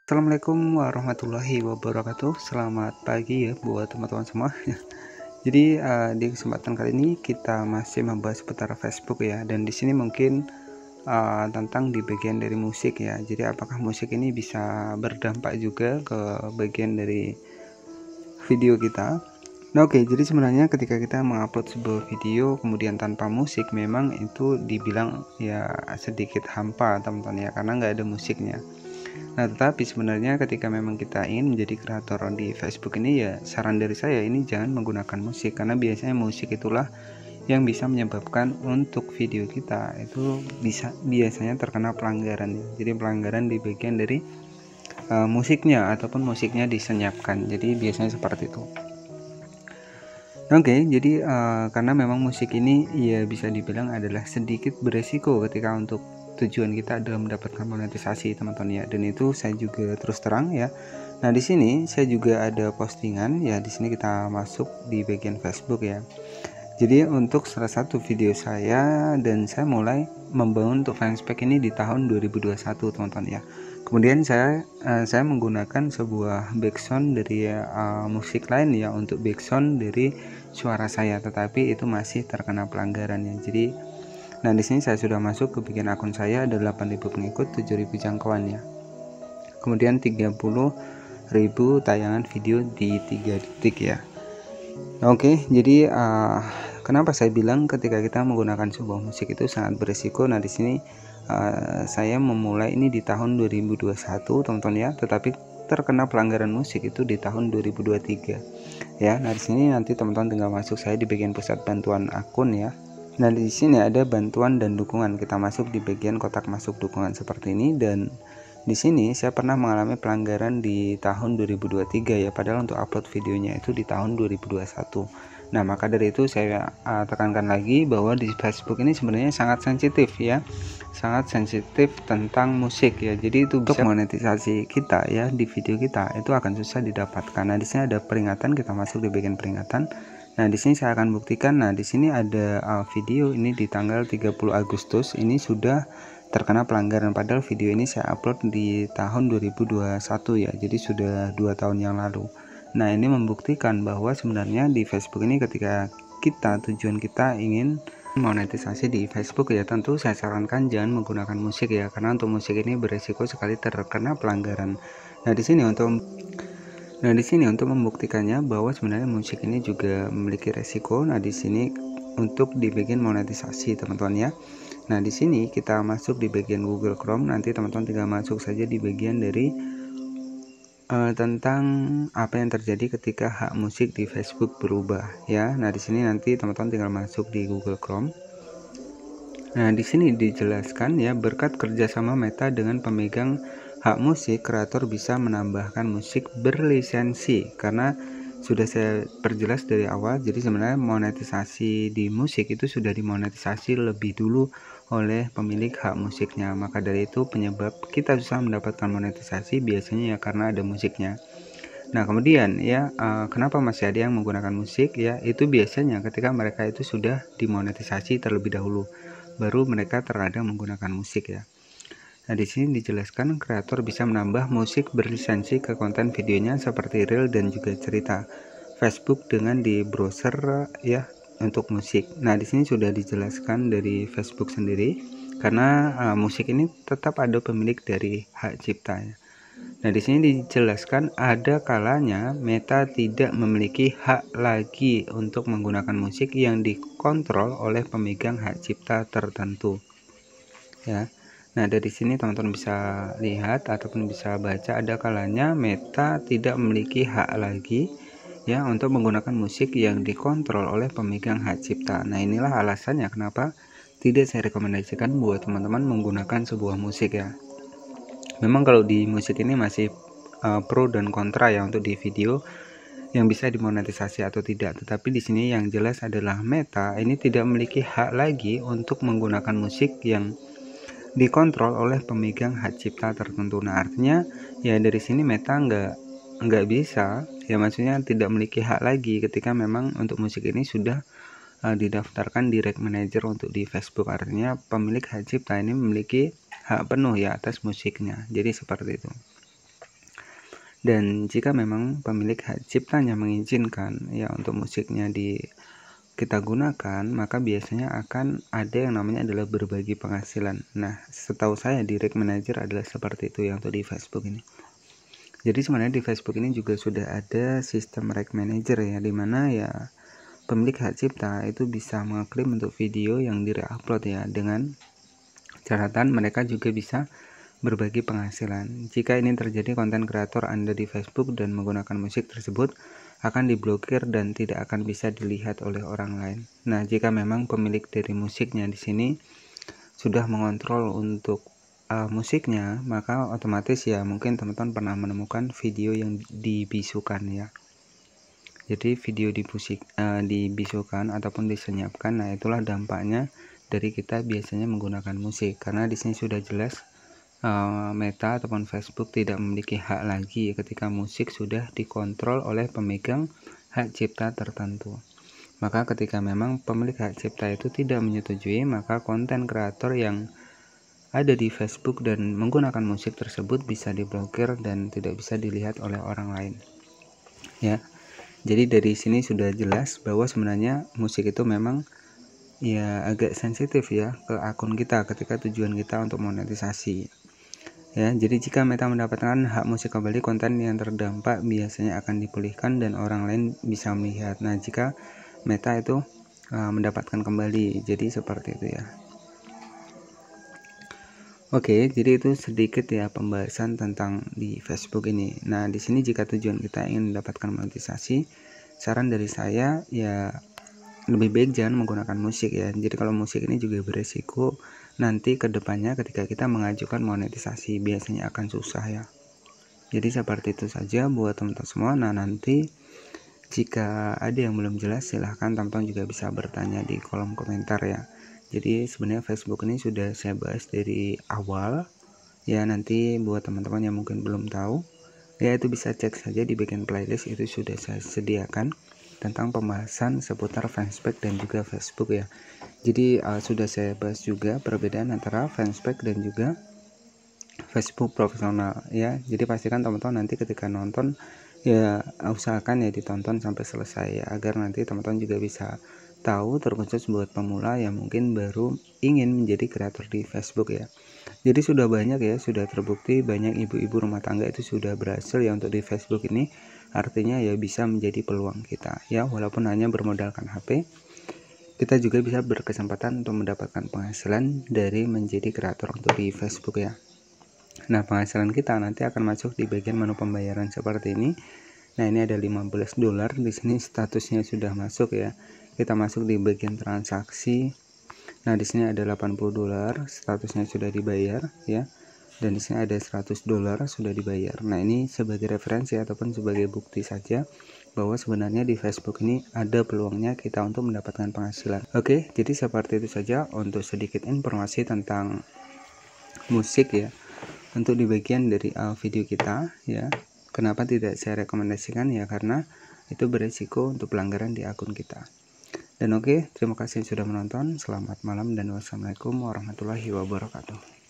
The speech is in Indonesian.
Assalamualaikum warahmatullahi wabarakatuh. Selamat pagi ya buat teman-teman semua. Jadi di kesempatan kali ini kita masih membahas seputar Facebook ya, dan di sini mungkin tentang di bagian dari musik ya. Jadi apakah musik ini bisa berdampak juga ke bagian dari video kita? Nah, oke, jadi sebenarnya ketika kita mengupload sebuah video kemudian tanpa musik, memang itu dibilang ya sedikit hampa teman-teman ya, karena nggak ada musiknya. Nah, tetapi sebenarnya ketika memang kita ingin menjadi kreator di Facebook ini, ya saran dari saya ini jangan menggunakan musik, karena biasanya musik itulah yang bisa menyebabkan untuk video kita itu biasanya terkena pelanggaran ya. Jadi pelanggaran di bagian dari musiknya ataupun musiknya disenyapkan. Jadi biasanya seperti itu. Oke, jadi karena memang musik ini ya bisa dibilang adalah sedikit beresiko ketika untuk tujuan kita adalah mendapatkan monetisasi teman-teman ya, dan itu saya juga terus terang ya. Nah, di sini saya juga ada postingan ya, di sini kita masuk di bagian Facebook ya. Jadi untuk salah satu video saya, dan saya mulai membangun untuk fanspage ini di tahun 2021 teman-teman ya. Kemudian saya menggunakan sebuah background dari musik lain ya untuk background dari suara saya, tetapi itu masih terkena pelanggaran ya. Jadi nah di sini saya sudah masuk ke bagian akun saya, ada 8.000 pengikut, 7.000 jangkauan ya. Kemudian 30.000 tayangan video di 3 detik ya. Oke, jadi kenapa saya bilang ketika kita menggunakan sebuah musik itu sangat berisiko. Nah, di sini saya memulai ini di tahun 2021 teman-teman ya, tetapi terkena pelanggaran musik itu di tahun 2023 ya. Nah, di sini nanti teman-teman tinggal masuk saya di bagian pusat bantuan akun ya. Nah, di sini ada bantuan dan dukungan. Kita masuk di bagian kotak masuk dukungan seperti ini, dan di sini saya pernah mengalami pelanggaran di tahun 2023 ya, padahal untuk upload videonya itu di tahun 2021. Nah, maka dari itu saya tekankan lagi bahwa di Facebook ini sebenarnya sangat sensitif ya. Sangat sensitif tentang musik ya. Jadi itu bisa monetisasi kita ya di video kita itu akan susah didapatkan. Nah, di sini ada peringatan, kita masuk di bagian peringatan. Nah, di sini saya akan buktikan. Nah, di sini ada video ini di tanggal 30 Agustus ini sudah terkena pelanggaran, padahal video ini saya upload di tahun 2021 ya. Jadi sudah 2 tahun yang lalu. Nah, ini membuktikan bahwa sebenarnya di Facebook ini ketika tujuan kita ingin monetisasi di Facebook ya, tentu saya sarankan jangan menggunakan musik ya, karena untuk musik ini beresiko sekali terkena pelanggaran. Nah, di sini untuk membuktikannya bahwa sebenarnya musik ini juga memiliki resiko. Nah, di sini untuk di bagian monetisasi teman-teman ya. Nah, di sini kita masuk di bagian Google Chrome. Nanti teman-teman tinggal masuk saja di bagian dari tentang apa yang terjadi ketika hak musik di Facebook berubah ya. Nah, di sini nanti teman-teman tinggal masuk di Google Chrome. Nah, di sini dijelaskan ya, berkat kerjasama Meta dengan pemegang hak musik, kreator bisa menambahkan musik berlisensi. Karena sudah saya perjelas dari awal, jadi sebenarnya monetisasi di musik itu sudah dimonetisasi lebih dulu oleh pemilik hak musiknya. Maka dari itu penyebab kita susah mendapatkan monetisasi biasanya ya karena ada musiknya. Nah, kemudian ya kenapa masih ada yang menggunakan musik ya, itu biasanya ketika mereka itu sudah dimonetisasi terlebih dahulu, baru mereka terkadang menggunakan musik ya. Nah, di sini dijelaskan kreator bisa menambah musik berlisensi ke konten videonya seperti reel dan juga cerita Facebook dengan di browser ya untuk musik. Nah, di sini sudah dijelaskan dari Facebook sendiri karena musik ini tetap ada pemilik dari hak cipta ya. Nah, di sini dijelaskan ada kalanya Meta tidak memiliki hak lagi untuk menggunakan musik yang dikontrol oleh pemegang hak cipta tertentu ya. Nah, dari sini teman-teman bisa lihat ataupun bisa baca, ada kalanya Meta tidak memiliki hak lagi ya untuk menggunakan musik yang dikontrol oleh pemegang hak cipta. Nah, inilah alasannya kenapa tidak saya rekomendasikan buat teman-teman menggunakan sebuah musik ya. Memang kalau di musik ini masih pro dan kontra ya untuk di video yang bisa dimonetisasi atau tidak. Tetapi di sini yang jelas adalah Meta ini tidak memiliki hak lagi untuk menggunakan musik yang dikontrol oleh pemegang hak cipta tertentu. Nah, artinya ya dari sini Meta nggak bisa ya, maksudnya tidak memiliki hak lagi ketika memang untuk musik ini sudah didaftarkan di Reg Manager untuk di Facebook. Artinya pemilik hak cipta ini memiliki hak penuh ya atas musiknya. Jadi seperti itu. Dan jika memang pemilik hak ciptanya mengizinkan ya untuk musiknya kita gunakan, maka biasanya akan ada yang namanya adalah berbagi penghasilan. Nah, setahu saya di Reg Manager adalah seperti itu yang di Facebook ini. Jadi sebenarnya di Facebook ini juga sudah ada sistem Reg Manager ya, dimana ya pemilik hak cipta itu bisa mengeklaim untuk video yang di-upload ya, dengan catatan mereka juga bisa berbagi penghasilan. Jika ini terjadi, konten kreator Anda di Facebook dan menggunakan musik tersebut akan diblokir dan tidak akan bisa dilihat oleh orang lain. Nah, jika memang pemilik dari musiknya di sini sudah mengontrol untuk musiknya, maka otomatis ya mungkin teman-teman pernah menemukan video yang dibisukan ya. Jadi video dibisukan ataupun disenyapkan. Nah, itulah dampaknya dari kita biasanya menggunakan musik, karena di sini sudah jelas Meta ataupun Facebook tidak memiliki hak lagi ketika musik sudah dikontrol oleh pemegang hak cipta tertentu. Maka ketika memang pemilik hak cipta itu tidak menyetujui, maka konten kreator yang ada di Facebook dan menggunakan musik tersebut bisa diblokir dan tidak bisa dilihat oleh orang lain. Ya. Jadi dari sini sudah jelas bahwa sebenarnya musik itu memang ya agak sensitif ya ke akun kita ketika tujuan kita untuk monetisasi. Ya, jadi jika Meta mendapatkan hak musik kembali, konten yang terdampak biasanya akan dipulihkan dan orang lain bisa melihat. Nah, jika Meta itu mendapatkan kembali, jadi seperti itu ya. Oke, jadi itu sedikit ya pembahasan tentang di Facebook ini. Nah, di sini jika tujuan kita ingin mendapatkan monetisasi, saran dari saya ya lebih baik jangan menggunakan musik ya. Jadi kalau musik ini juga beresiko nanti kedepannya ketika kita mengajukan monetisasi biasanya akan susah ya. Jadi seperti itu saja buat teman-teman semua. Nah, nanti jika ada yang belum jelas silahkan teman-teman juga bisa bertanya di kolom komentar ya. Jadi sebenarnya Facebook ini sudah saya bahas dari awal ya. Nanti buat teman-teman yang mungkin belum tahu ya, itu bisa cek saja di bagian playlist, itu sudah saya sediakan tentang pembahasan seputar fanspage dan juga Facebook ya. Jadi sudah saya bahas juga perbedaan antara fanspage dan juga Facebook profesional ya. Jadi pastikan teman-teman nanti ketika nonton ya usahakan ya ditonton sampai selesai ya, agar nanti teman-teman juga bisa tahu, terkhusus buat pemula yang mungkin baru ingin menjadi kreator di Facebook ya. Jadi sudah banyak ya, sudah terbukti banyak ibu-ibu rumah tangga itu sudah berhasil ya untuk di Facebook ini. Artinya ya bisa menjadi peluang kita ya, walaupun hanya bermodalkan HP, kita juga bisa berkesempatan untuk mendapatkan penghasilan dari menjadi kreator untuk di Facebook ya. Nah, penghasilan kita nanti akan masuk di bagian menu pembayaran seperti ini. Nah, ini ada $15 di sini, statusnya sudah masuk ya. Kita masuk di bagian transaksi. Nah, di sini ada $80, statusnya sudah dibayar ya. Dan di sini ada $100 sudah dibayar. Nah, ini sebagai referensi ataupun sebagai bukti saja bahwa sebenarnya di Facebook ini ada peluangnya kita untuk mendapatkan penghasilan. Oke, jadi seperti itu saja untuk sedikit informasi tentang musik ya. Untuk di bagian dari video kita ya. Kenapa tidak saya rekomendasikan ya, karena itu beresiko untuk pelanggaran di akun kita. Dan oke, terima kasih sudah menonton. Selamat malam dan wassalamualaikum warahmatullahi wabarakatuh.